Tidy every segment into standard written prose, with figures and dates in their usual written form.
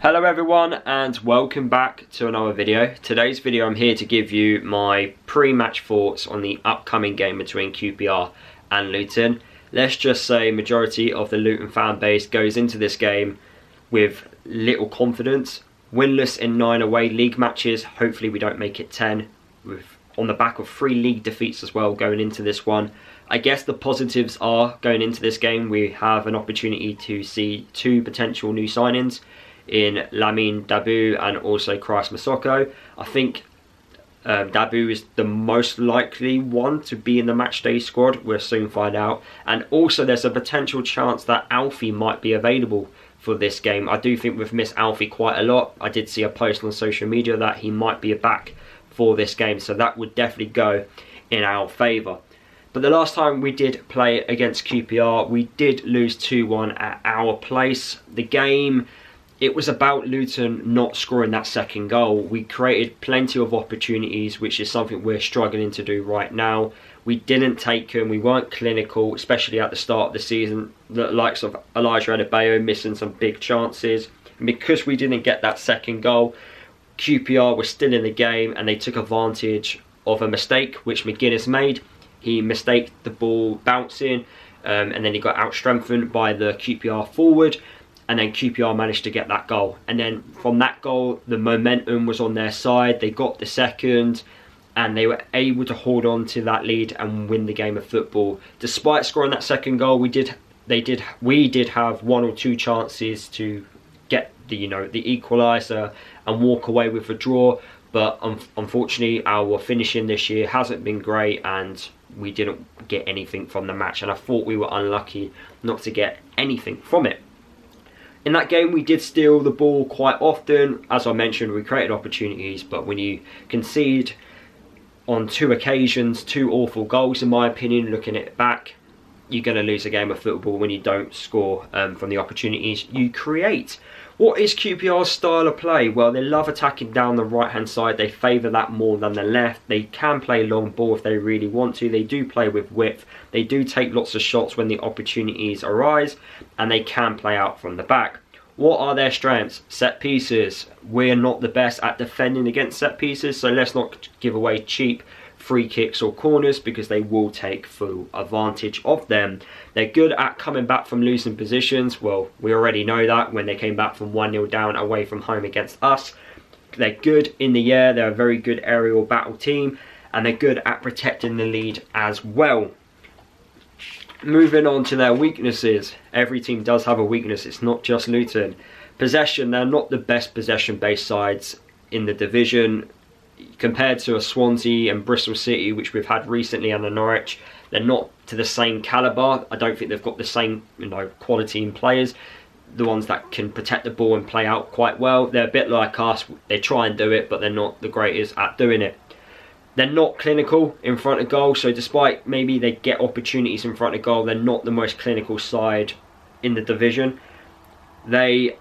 Hello everyone and welcome back to another video. Today's video I'm here to give you my pre-match thoughts on the upcoming game between QPR and Luton. Let's just say majority of the Luton fan base goes into this game with little confidence. Winless in 9 away league matches, hopefully we don't make it 10, on the back of 3 league defeats as well going into this one. I guess the positives are, going into this game we have an opportunity to see 2 potential new signings in Lamine Dabu and also Christ Masoko. I think Dabu is the most likely one to be in the matchday squad. We'll soon find out. And also there's a potential chance that Alfie might be available for this game. I do think we've missed Alfie quite a lot. I did see a post on social media that he might be back for this game, so that would definitely go in our favour. But the last time we did play against QPR, we did lose 2-1 at our place. The game, it was about Luton not scoring that second goal. We created plenty of opportunities, which is something we're struggling to do right now. We didn't take them, we weren't clinical, especially at the start of the season. The likes of Elijah Adebayo missing some big chances. And because we didn't get that second goal, QPR was still in the game and they took advantage of a mistake which McGuinness made. He mistaked the ball bouncing and then he got out-strengthened by the QPR forward. And then QPR managed to get that goal. And then from that goal, the momentum was on their side. They got the second and they were able to hold on to that lead and win the game of football. Despite scoring that second goal, we did have 1 or 2 chances to get the equaliser and walk away with a draw. But unfortunately, our finishing this year hasn't been great and we didn't get anything from the match. And I thought we were unlucky not to get anything from it. In that game, we did steal the ball quite often. As I mentioned, we created opportunities, but when you concede on 2 occasions, 2 awful goals, in my opinion, looking at it back, you're going to lose a game of football when you don't score from the opportunities you create. What is QPR's style of play? Well, they love attacking down the right-hand side. They favour that more than the left. They can play long ball if they really want to. They do play with width. They do take lots of shots when the opportunities arise. And they can play out from the back. What are their strengths? Set pieces. We're not the best at defending against set pieces, so let's not give away cheap free kicks or corners because they will take full advantage of them. They're good at coming back from losing positions. Well, we already know that when they came back from 1-0 down away from home against us. They're good in the air. They're a very good aerial battle team and they're good at protecting the lead as well. Moving on to their weaknesses. Every team does have a weakness. It's not just Luton. Possession, they're not the best possession-based sides in the division. Compared to a Swansea and Bristol City, which we've had recently, and the Norwich, they're not to the same calibre. I don't think they've got the same quality in players. The ones that can protect the ball and play out quite well. They're a bit like us. They try and do it, but they're not the greatest at doing it. They're not clinical in front of goal, so despite maybe they get opportunities in front of goal, they're not the most clinical side in the division. They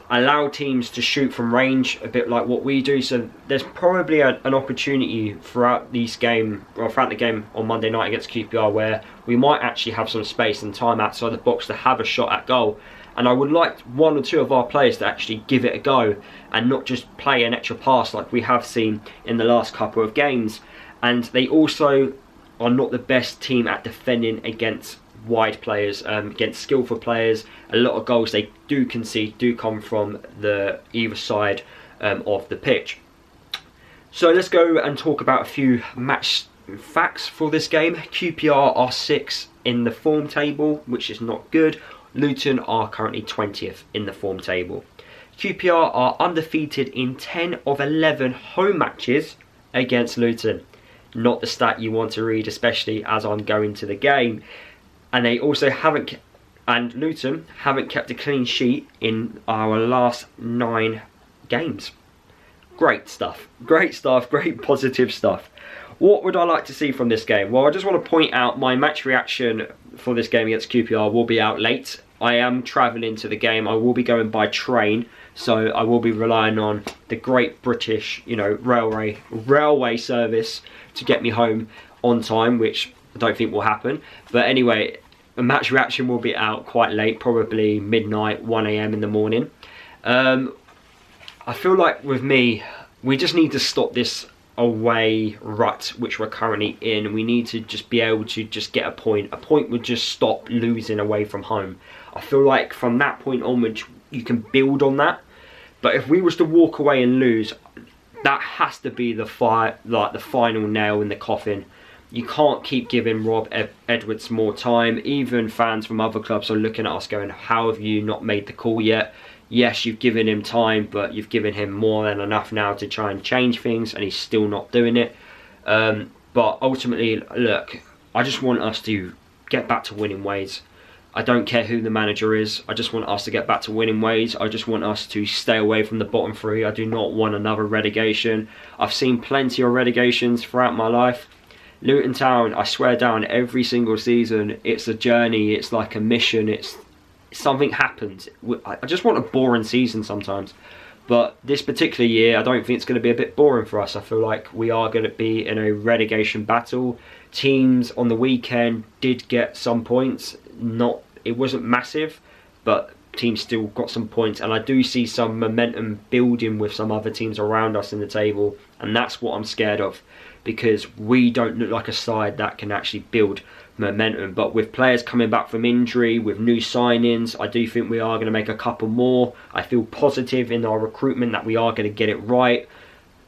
allow teams to shoot from range, a bit like what we do, so there's probably an opportunity throughout the game on Monday night against QPR where we might actually have some space and time outside the box to have a shot at goal. And I would like 1 or 2 of our players to actually give it a go and not just play an extra pass like we have seen in the last couple of games. And they also are not the best team at defending against wide players, against skillful players. A lot of goals they do concede do come from the either side of the pitch. So let's go and talk about a few match facts for this game. QPR are 6th in the form table, which is not good. Luton are currently 20th in the form table. QPR are undefeated in 10 of 11 home matches against Luton. Not the stat you want to read, especially as I'm going to the game. And they also Luton haven't kept a clean sheet in our last 9 games. Great stuff, great positive stuff. What would I like to see from this game? Well, I just want to point out my match reaction for this game against QPR will be out late. I am travelling to the game. I will be going by train, so I will be relying on the Great British, railway service to get me home on time, which I don't think will happen. But anyway, a match reaction will be out quite late, probably midnight, 1 AM in the morning. I feel like with me, we just need to stop this away rut which we're currently in. We need to just be able to just get a point. A point would just stop losing away from home. I feel like from that point onwards, you can build on that. But if we was to walk away and lose, that has to be the final nail in the coffin. You can't keep giving Rob Edwards more time. Even fans from other clubs are looking at us going, how have you not made the call yet? Yes, you've given him time, but you've given him more than enough now to try and change things, and he's still not doing it. But ultimately, look, I just want us to get back to winning ways. I don't care who the manager is. I just want us to get back to winning ways. I just want us to stay away from the bottom three. I do not want another relegation. I've seen plenty of relegations throughout my life. Luton Town, I swear down, every single season, it's a journey. It's like a mission. It's something happens. I just want a boring season sometimes. But this particular year, I don't think it's going to be a bit boring for us. I feel like we are going to be in a relegation battle. Teams on the weekend did get some points. It wasn't massive, but teams still got some points. And I do see some momentum building with some other teams around us in the table. And that's what I'm scared of, because we don't look like a side that can actually build momentum. But with players coming back from injury, with new signings, I do think we are going to make a couple more. I feel positive in our recruitment that we are going to get it right.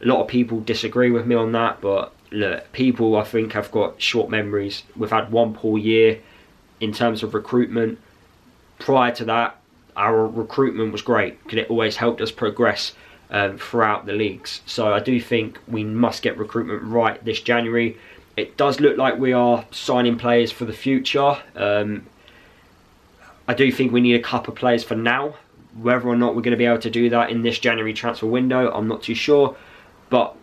A lot of people disagree with me on that, but look, people I think have got short memories. We've had one poor year in terms of recruitment. Prior to that, our recruitment was great because it always helped us progress throughout the leagues. So I do think we must get recruitment right this January. It does look like we are signing players for the future. I do think we need a couple of players for now. Whether or not we're going to be able to do that in this January transfer window, I'm not too sure. But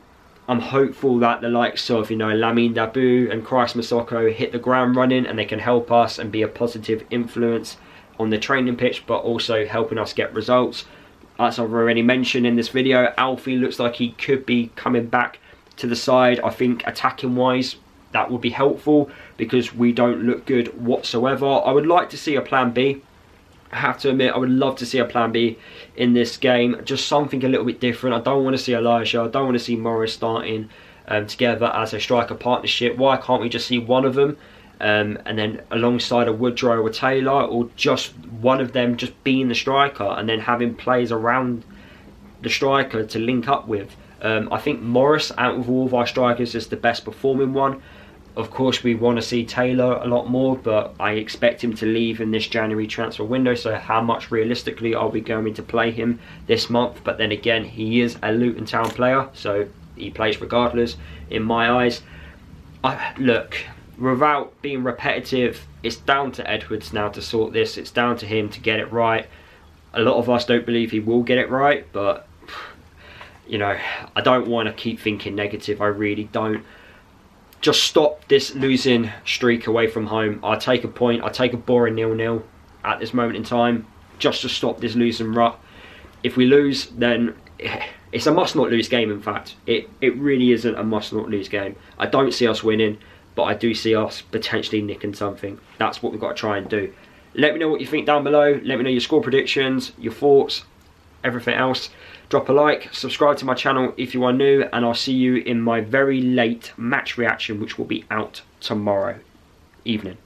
I'm hopeful that the likes of, Lamine Dabu and Christ Masoko hit the ground running, and they can help us and be a positive influence on the training pitch, but also helping us get results. As I've already mentioned in this video, Alfie looks like he could be coming back to the side. I think attacking wise, that would be helpful because we don't look good whatsoever. I would like to see a plan B. I have to admit, I would love to see a plan B in this game. Just something a little bit different. I don't want to see Elijah. I don't want to see Morris starting together as a striker partnership. Why can't we just see one of them and then alongside a Woodrow or Taylor, or just one of them just being the striker and then having players around the striker to link up with? I think Morris, out of all of our strikers, is the best performing one. Of course, we want to see Taylor a lot more, but I expect him to leave in this January transfer window. So how much realistically are we going to play him this month? But then again, he is a Luton Town player, so he plays regardless in my eyes. Look, without being repetitive, it's down to Edwards now to sort this. It's down to him to get it right. A lot of us don't believe he will get it right, but I don't want to keep thinking negative. I really don't. Just stop this losing streak away from home. I'll take a point. I'll take a boring 0-0 at this moment in time, just to stop this losing rut. If we lose, then it's a must-not-lose game. In fact, it really isn't a must-not-lose game. I don't see us winning, but I do see us potentially nicking something. That's what we've got to try and do. Let me know what you think down below. Let me know your score predictions, your thoughts, everything else. Drop a like, subscribe to my channel if you are new, and I'll see you in my very late match reaction, which will be out tomorrow evening.